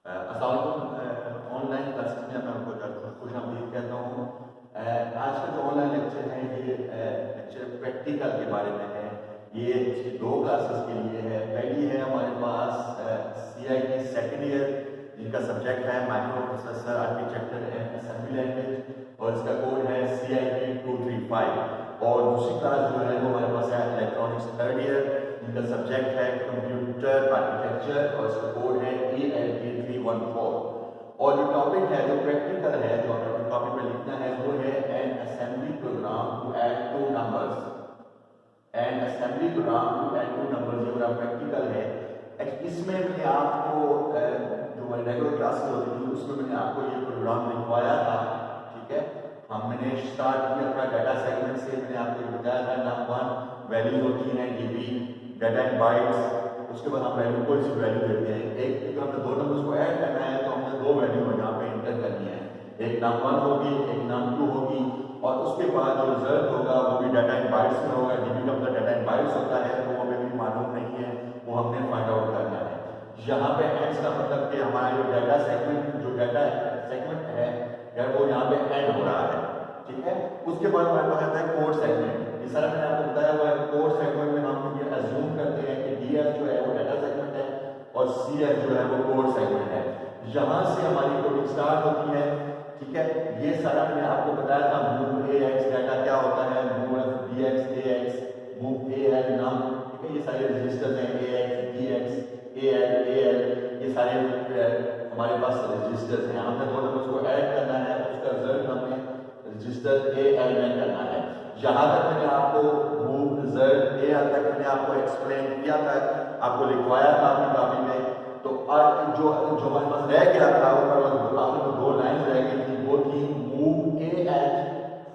Online classes में मैं आपको खुशामदीद कहता हूँ। आज का जो ऑनलाइन लेक्चर है ये लेक्चर प्रैक्टिकल के बारे में है। ये इसकी दो क्लासेस के लिए है। पहली है हमारे पास CIT सेकेंड ईयर, जिनका सब्जेक्ट है micro processor architecture and assembly language, और इसका कोड है CIT 235। और दूसरी क्लास जो है वो हमारे पास है इलेक्ट्रॉनिक्स थर्ड ईयर, जिनका सब्जेक्ट है कंप्यूटर आर्किटेक्चर, और इसका कोड है ELT 314। और जो टॉपिक है, जो प्रैक्टिकल है, जो हमें टॉपिक में लिखना है वो है an assembly program to add two numbers. An assembly program to add two numbers ये बड़ा प्रैक्टिकल है। इसमें मैंने आपको जो हमारी रेगुलर क्लासेस होती थी उसमें मैंने आपको ये प्रोग्राम लिखवाया था, ठीक है। हमने स्टार्ट किया था डाटा सेगमेंट से। मैंने आपको ये बताया था नंबर 1 वैल्यूज होती हैं DB, डाटा इन बाइट्स। उसके बाद हम वैल्यू कोई सी वैल्यू देते हैं। एक तो हमने दो नंबर्स को ऐड करना है तो हमने दो वैल्यू यहाँ पे इंटर करनी है, एक num1 होगी, एक num2 होगी, और उसके बाद जो रिजल्ट होगा वो भी डाटा इन बाइट्स में होगा। DB का मतलब डाटा इन बाइट्स होता है, वो हमें भी मालूम नहीं है, वो हमने फाइंड आउट करना है। यहाँ पे एंड का मतलब कि हमारा जो डाटा सेगमेंट है यार वो यहाँ पे एंड हो रहा है, ठीक है। उसके बाद हमारे पास आता है कोड सेगमेंट। ये सारा मैंने आपको बताया हुआ है। कोड सेगमेंट में हम ये अज्यूम करते हैं कि DF जो है वो डाटा सेगमेंट है और CF जो है वो कोड सेगमेंट है। यहाँ से हमारी कोडिंग स्टार्ट होती है, ठीक है। ये सारा मैंने आपको बताया था। मूव AX डाटा क्या होता है, move DX AX, move AL num, ठीक है। ये सारे रजिस्टर्स हैं, AX DX AL, ये सारे हमारे पास रजिस्टर्स हैं। हमने दो नंबर्स को ऐड करना है, उसका रिजल्ट हमने रजिस्टर AL में करना है। यहाँ तक मैंने आपको मूव रिजल्ट AL तक मैंने आपको एक्सप्लेन किया था, आपको लिखवाया था अपनी कॉपी में। तो जो हमारे पास रह गया था वो आखिर में दो लाइन रह गई थी, वो थी मूव AH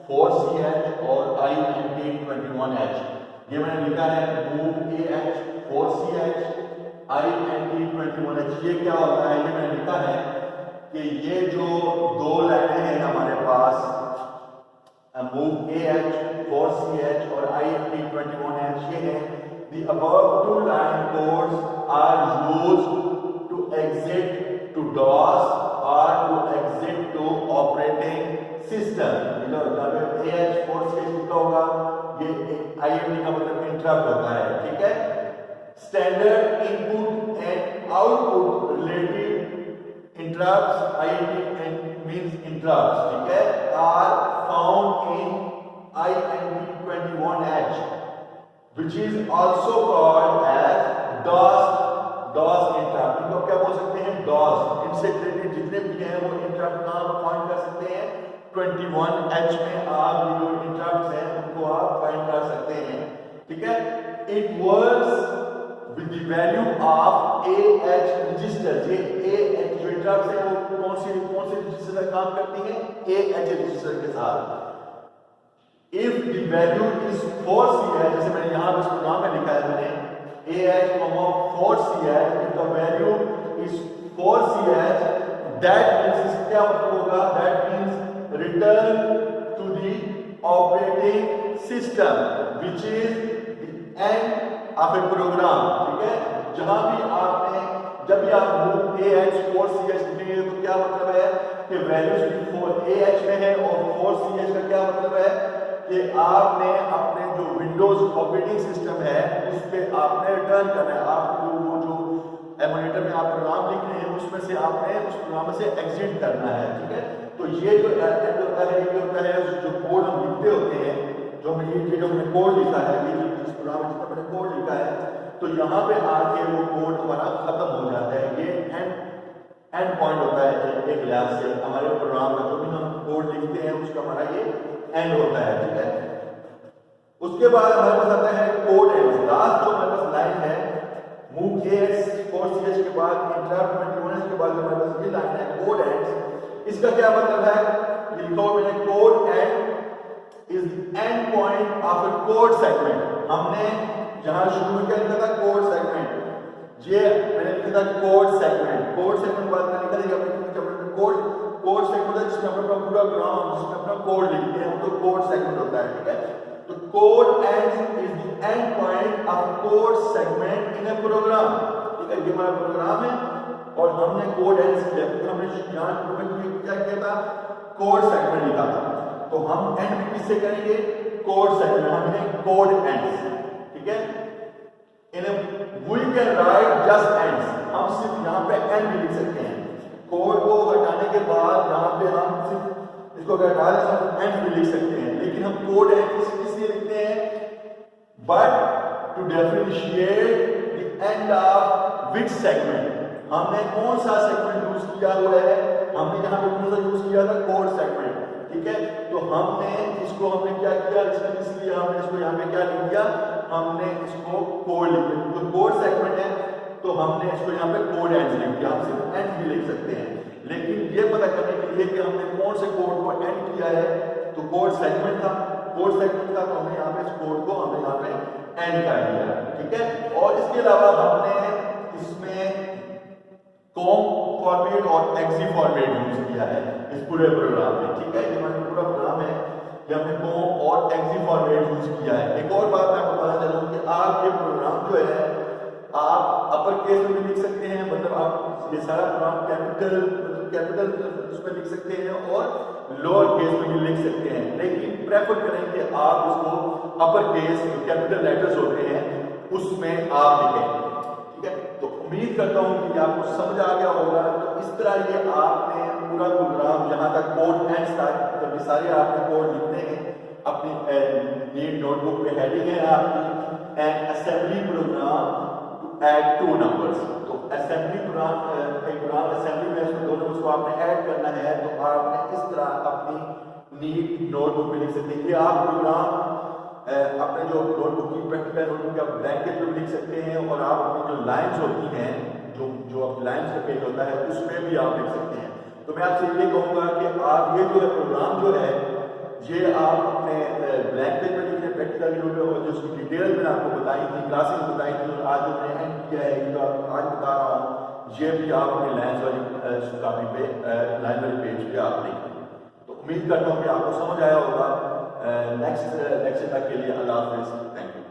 4CH और INT 21H। ये मैंने लिखा है move AH 4CH INT 21H। ये क्या होता है, ये मैंने लिखा है कि ये जो दो लाइनें हैं हमारे पास मूव AH 4CH और INT 21H, ये है the above two line codes are used to exit to DOS or to exit to operating system। जब AH 4CH लिखा होगा, ये INT का मतलब इंटरप्ट होता है, ठीक है। Standard input and output related interrupts, INT means interrupts, ठीक है, are found in INT 21H, which is also called as DOS interrupt। इनको क्या बोल सकते हैं, DOS। इनसे रिलेटेड जितने भी हैं वो इंटरप्ट कहाँ पर फाइंड कर सकते हैं, 21H में आप जो इंटरप्ट्स हैं उनको आप फाइंड कर सकते हैं, ठीक है। It works with the value of AH register. ये AH जो इंटरप्ट है वो कौन से रजिस्टर का काम करती है, AH रजिस्टर के साथ। If the value is 4CH, जैसे मैंने यहाँ इस प्रोग्राम में लिखा है मैंने AH 4CH, if the value is 4CH, that means क्या मतलब होगा, that means return to the operating system which is the end of a program, ठीक है। जहां भी आपने जब भी आप मूव AH 4CH लिखेंगे तो क्या मतलब है कि वैल्यू सिर्फ 4AH में है, और 4CH का क्या मतलब है कि आपने अपने जो विंडोज ऑपरेटिंग सिस्टम है उस पर आपने रिटर्न करना है। आपको वो जो एमुलेटर में आप प्रोग्राम लिख रहे हैं उसमें से आपने उस प्रोग्राम से एग्जिट करना है, ठीक है। तो ये जो एंड होता है, ये होता है जो कोड हम लिखते होते हैं, जो हमने कोड लिखा है, ये जो जिस प्रोग्राम में जिसका मैंने कोड लिखा है, तो यहाँ पे आके वो कोड हमारा खत्म हो जाता है। ये एंड पॉइंट होता है एक लिहाज से हमारे प्रोग्राम का। जो भी हम कोड लिखते हैं उसका हमारा ये एंड होता है, ठीक है। उसके बाद हमारे पास आता है कोड एंड। लास्ट जो हमारे पास लाइन है मूव AH 4CH के बाद इंटरप्ट 21H के बाद हमारे पास ये लाइन है कोड एंड। इसका क्या मतलब है, लिखो मैंने code end is the end point of a code segment. हमने जहां शुरू में क्या लिखा था, कोड सेगमेंट। ये मैंने लिखा था कोड सेगमेंट। कोड सेगमेंट बाद में लिखा था कोड सेगमेंट है जिसमें अपना पूरा प्रोग्राम, जिसमें अपना कोड लिखते हैं, तो कोड सेगमेंट होता है, ठीक है। तो code end is the end point of code segment in a program, ठीक है। ये हमारा प्रोग्राम है और हमने कोड एंड्स किया, क्योंकि हमने यहाँ शुरू में क्या किया था, कोड सेगमेंट लिखा था। तो हम एंड भी किससे करेंगे, कोड सेगमेंट, हमने कोड एंड्स, ठीक है। In we can write just ends, हम सिर्फ यहाँ पे एंड भी लिख सकते हैं। कोड को हटाने के बाद यहाँ पे हम सिर्फ इसको हटा दें, हम एंड भी लिख सकते हैं, लेकिन हम कोड एंड्स किसलिए लिखते हैं, but to differentiate the end of which segment, हमने कौन सा सेगमेंट यूज किया हुआ है, हमने यहाँ पे कौन सा यूज किया था, कोड सेगमेंट, ठीक है। तो हमने इसको हमने क्या किया, इसलिए हमने इसको यहाँ पे क्या लिख दिया, हमने इसको कोड लिख दिया, तो कोड सेगमेंट है, तो हमने इसको यहाँ पे कोड एंड लिख दिया। हम सिर्फ एंड भी लिख सकते हैं, लेकिन ये पता करने के लिए कि हमने कौन से कोड को एंड किया है, तो कोड सेगमेंट था, कोड सेगमेंट था, तो हमने यहाँ पे इस कोड को हमने यहाँ पे एंड कर दिया, ठीक है। और इसके अलावा हमने इसमें कॉम फॉर्मेट और एक्सी फॉर्मेट यूज किया है इस पूरे प्रोग्राम में, ठीक है। ये हमारा पूरा प्रोग्राम है, ये हमने कॉम और एक्सी फॉर्मेट यूज किया है। एक और बात मैं आपको बताना चाहता हूँ कि आप ये प्रोग्राम जो है आप अपर केस में भी लिख सकते हैं, मतलब आप ये सारा प्रोग्राम कैपिटल उसमें लिख सकते हैं और लोअर केस में भी लिख सकते हैं, लेकिन प्रेफर करें कि आप उसको अपर केस कैपिटल लेटर्स होते हैं उसमें आप लिखें, ठीक है। तो उम्मीद करता हूं कि आपको समझ आ गया होगा। तो इस तरह ये आपने पूरा प्रोग्राम जहां तक कोड एंड्स तक जब ये सारे आपने कोड लिखने हैं अपनी नीट नोटबुक पे हेडिंग है आपकी an assembly program to add 2 numbers. तो असेंबली प्रोग्राम असेंबली में इसमें 2 नंबर्स को आपने ऐड करना है, तो आपने इस तरह अपनी नीट नोटबुक पे लिख सकते हैं। ये आप प्रोग्राम अपने जो नोटबुक की प्रैक्टिकल नोटबुक या ब्लैंकेट पे भी लिख सकते हैं, और आप अपनी जो लाइंस होती हैं, जो लाइंस का पेज होता है उसमें भी आप लिख सकते हैं। तो मैं आपसे ये कहूँगा कि आप ये जो है प्रोग्राम जो है ये आप अपने ब्लैंक पेज में लिखने प्रैक्टिकल नोट और जो उसकी डिटेल मैंने आपको बताई थी, क्लासेस में बताई थी, और आज जो मैंने एंड किया है ये जो आप आज बता रहा हूँ, ये भी आप अपने लाइन्स वाली कॉपी पे लाइन वाले पेज पे आप लिखें। तो उम्मीद करता हूँ कि आपको समझ आया होगा। नेक्स्ट लेक्चर तक के लिए अल्लाह हाफिज़, थैंक यू।